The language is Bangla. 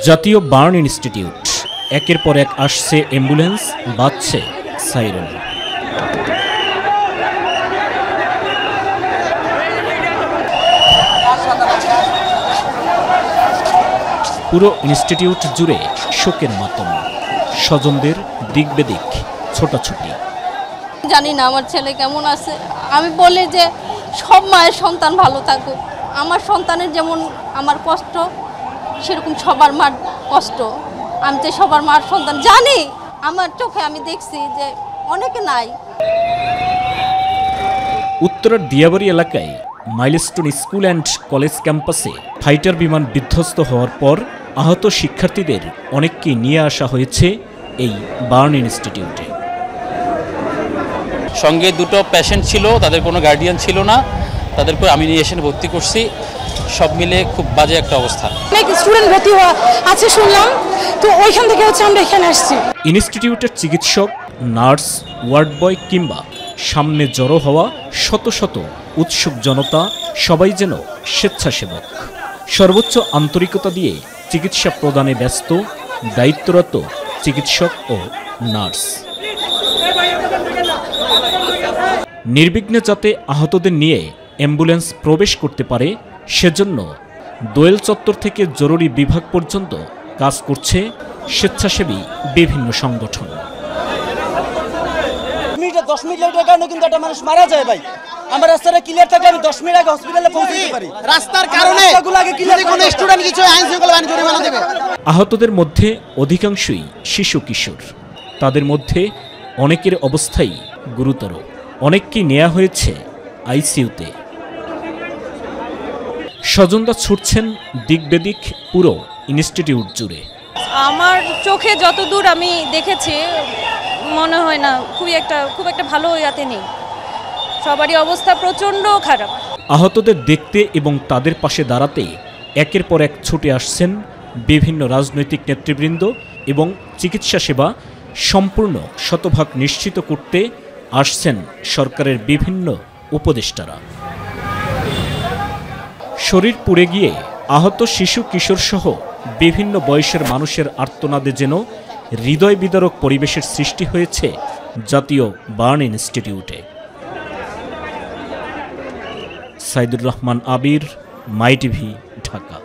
জাতীয় বার্ন ইনস্টিটিউট, একের পর এক আসছে অ্যাম্বুলেন্স, বাজছে সাইরেন। পুরো ইনস্টিটিউট জুড়ে শোকের মাতম, স্বজনদের দিক বেদিক ছোটাছুটি। জানি না আমার ছেলে কেমন আছে। আমি বলি যে সব মায়ের সন্তান ভালো থাকুক। আমার সন্তানের যেমন আমার কষ্ট, সেরকম সবার মার কষ্ট। আমি তো সবার মার সন্তান, জানি, আমার চোখে আমি দেখছি যে অনেকে নাই। উত্তরার দিয়াবাড়ি এলাকায় মাইলস্টোন স্কুল অ্যান্ড কলেজ ক্যাম্পাসে ফাইটার বিমান বিধ্বস্ত হওয়ার পর আহত শিক্ষার্থীদের অনেককে নিয়ে আসা হয়েছে এই বার্ন ইনস্টিটিউটে। সঙ্গে দুটো পেশেন্ট ছিল, তাদের কোনো গার্ডিয়ান ছিল না, তাদেরকে আমি নিয়ে এসে ভর্তি করছি। সব মিলে খুব বাজে একটা অবস্থা। অনেক স্টুডেন্ট ভর্তি আছে শুনলাম, তো ওইখান থেকে আমরা এখানে আসছি। ইনস্টিটিউটের চিকিৎসক, নার্স, ওয়ার্ড বয় কিংবা সামনে জড়ো হওয়া শত শত উৎসুক জনতা সবাই যেন স্বেচ্ছাসেবক। সর্বোচ্চ আন্তরিকতা দিয়ে চিকিৎসা প্রদানে ব্যস্ত দায়িত্বরত চিকিৎসক ও নার্স। নির্বিঘ্নে যাতে আহতদের নিয়ে অ্যাম্বুলেন্স প্রবেশ করতে পারে সেজন্য দোয়েল চত্বর থেকে জরুরি বিভাগ পর্যন্ত কাজ করছে স্বেচ্ছাসেবী বিভিন্ন সংগঠন। 10 মিনিট লেটের কারণে কিন্তু একটা মানুষ মারা যায় ভাই। আমার রাস্তাটা ক্লিয়ার থাকে, আমি 10 মিনিট আগে হসপিটালে পৌঁছে যেতে পারি। রাস্তার কারণে যদি কোনো স্টুডেন্ট কিছু আইন শৃঙ্খলা বাহিনী জরিমানা দেবে। আহতদের মধ্যে অধিকাংশই শিশু কিশোর। তাদের মধ্যে অনেকের অবস্থাই গুরুতর, অনেককেই নেওয়া হয়েছে আইসিইউতে। স্বজনরা ছুটছেন দিক বেদিক পুরো ইনস্টিটিউট জুড়ে। আমার চোখে যতদূর আমি দেখেছি মনে হয় না খুব একটা ভালো ইয়াতে নেই, সবারই অবস্থা প্রচণ্ড খারাপ। আহতদের দেখতে এবং তাদের পাশে দাঁড়াতে একের পর এক ছুটে আসছেন বিভিন্ন রাজনৈতিক নেতৃবৃন্দ এবং চিকিৎসা সেবা সম্পূর্ণ শতভাগ নিশ্চিত করতে আসছেন সরকারের বিভিন্ন উপদেষ্টারা। শরীর পুড়ে গিয়ে আহত শিশু কিশোর সহ বিভিন্ন বয়সের মানুষের আর্তনাদে যেন হৃদয় বিদারক পরিবেশের সৃষ্টি হয়েছে জাতীয় বার্ন ইনস্টিটিউটে। সাইদুর রহমান আবির, মাই টিভি, ঢাকা।